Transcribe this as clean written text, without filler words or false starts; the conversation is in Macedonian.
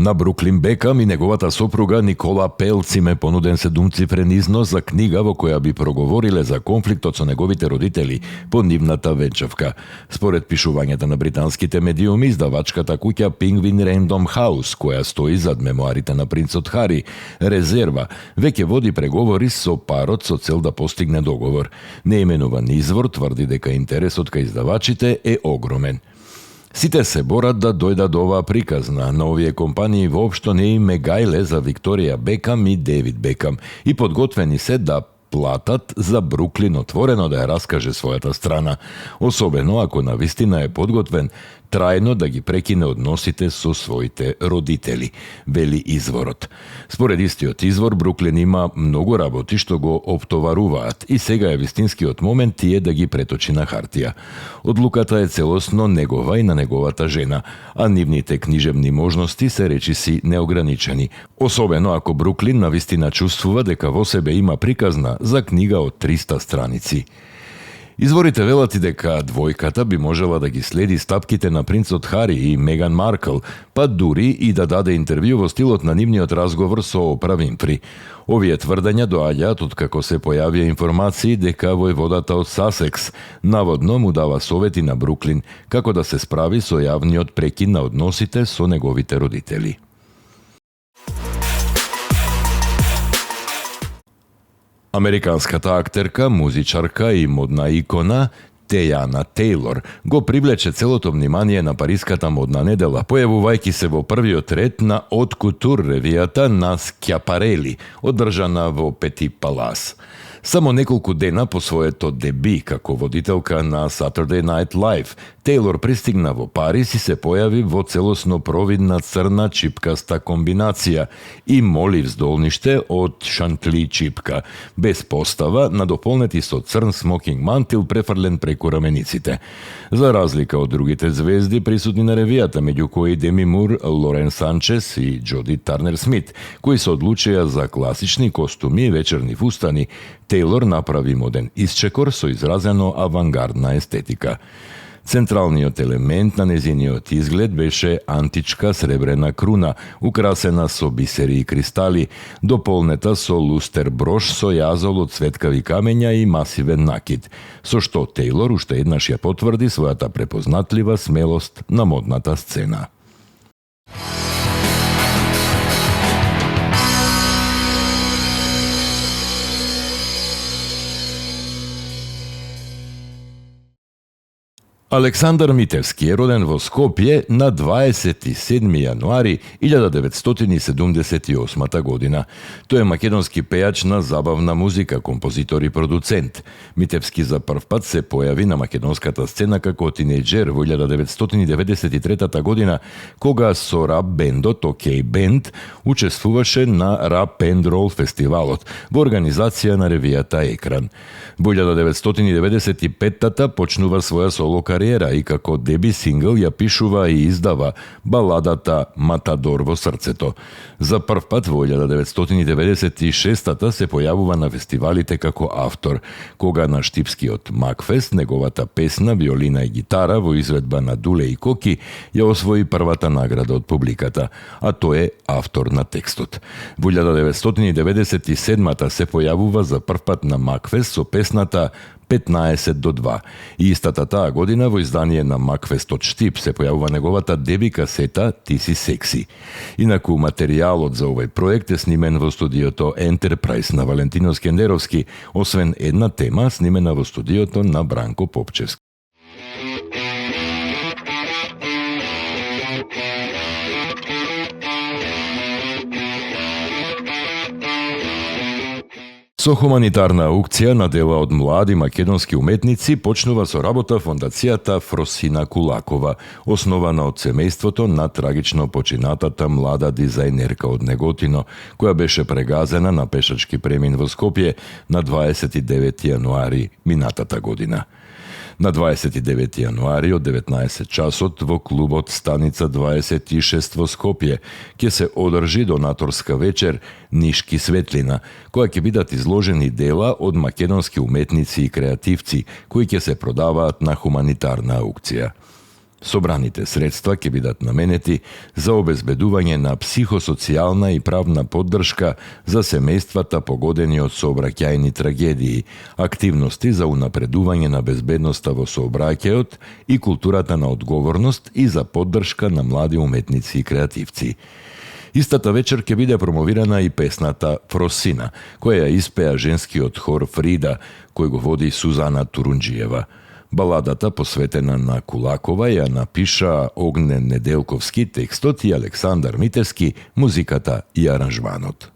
На Бруклин Бекам и неговата сопруга Никола Пелц им е понуден 7-цифрен износ за книга во која би проговориле за конфликтот со неговите родители по нивната венчавка. Според пишувањата на британските медиуми, издавачката куќа Penguin Random House, која стои зад мемуарите на принцот Хари, резерва, веќе води преговори со парот со цел да постигне договор. Неименуван извор тврди дека интересот кај издавачите е огромен. Сите се борат да дојдат до оваа приказна, но овие компании воопшто не им гајле за Викторија Бекам и Девид Бекам и подготвени се да платат за Бруклин отворено да ја раскаже својата страна, особено ако навистина е подготвен трајно да ги прекине односите со своите родители, вели изворот. Според истиот извор, Бруклин има многу работи што го оптоваруваат и сега е вистинскиот момент тие да ги преточи на хартија. Одлуката е целосно негова и на неговата жена, а нивните книжевни можности се речиси неограничени, особено ако Бруклин навистина чувствува дека во себе има приказна за книга од 300 страници. Изворите велат и дека двојката би можела да ги следи стапките на принцот Хари и Меган Маркл, па дури и да даде интервју во стилот на нивниот разговор со Опра Винфри. Овие тврдења доаѓаат откако се појавија информации дека војводата од Сасекс наводно му дава совети на Бруклин како да се справи со јавниот прекин на односите со неговите родители. Американската актерка, музичарка и модна икона Тејана Тейлор го привлече целото внимание на париската модна недела, појавувајќи се во првиот ред на Haute Couture ревијата на Скјапарели, одржана во Пети Палас. Само неколку дена по своето деби како водителка на Saturday Night Live, Тейлор пристигна во Париз и се појави во целосно провидна црна чипкаста комбинација и моли вздолниште од шантли чипка, без постава, надополнети со црн смокинг мантил префрлен преку рамениците. За разлика од другите звезди присутни на ревијата, меѓу кои Деми Мур, Лорен Санчес и Джоди Тарнер Смит, кои се одлучија за класични костуми и вечерни фустани, Тейлор направи моден исчекор со изразено авангардна естетика. Централниот елемент на незиниот изглед беше античка сребрена круна, украсена со бисери и кристали, дополнета со лустер брош со јазол од цветкави камења и масивен накид, со што Тейлор уште еднаш ја потврди својата препознатлива смелост на модната сцена. Александар Митевски е роден во Скопје на 27 јануари 1978 година. Тој е македонски пејач на забавна музика, композитор и продуцент. Митевски за прв пат се појави на македонската сцена како тинејџер во 1993 година, кога со рап бендот OK Band учествуваше на Rap and Roll фестивалот во организација на ревијата Екран. Во 1995 почнува своја соло кариера и како деби сингл ја пишува и издава баладата Матадор во срцето. За прв пат во 1996 се појавува на фестивалите како автор, кога на Штипскиот Макфест неговата песна Виолина и гитара во изведба на Дуле и Коки ја освои првата награда од публиката, а тој е автор на текстот. Во 1997 се појавува за прв пат на Макфест со песната 15:2. И истата таа година во издание на Макфест од Штип се појавува неговата деби касета Ти си секси. Инаку материјалот за овој проект е снимен во студиото Enterprise на Валентино Скендеровски, освен една тема снимена во студиото на Бранко Попчевски. Со хуманитарна аукција на дела од млади македонски уметници почнува со работа фондацијата Фросина Кулакова, основана од семејството на трагично починатата млада дизајнерка од Неготино, која беше прегазена на пешачки премин во Скопје на 29 јануари минатата година. На 29 јануари од 19 часот во клубот Станица 26 во Скопје ќе се одржи донаторска вечер Нишки светлина, која ќе бидат изложени дела од македонски уметници и креативци кои ќе се продаваат на хуманитарна аукција. Собраните средства ќе бидат наменети за обезбедување на психосоцијална и правна поддршка за семејствата погодени од сообраќајни трагедии, активности за унапредување на безбедноста во сообраќајот и културата на одговорност и за поддршка на млади уметници и креативци. Истата вечер ќе биде промовирана и песната Фросина, која ја испеа женскиот хор Фрида, кој го води Сузана Турунџиева. Баладата, посветена на Кулакова, ја напиша Огнен Неделковски, текстот и Александар Митевски, музиката и аранжманот.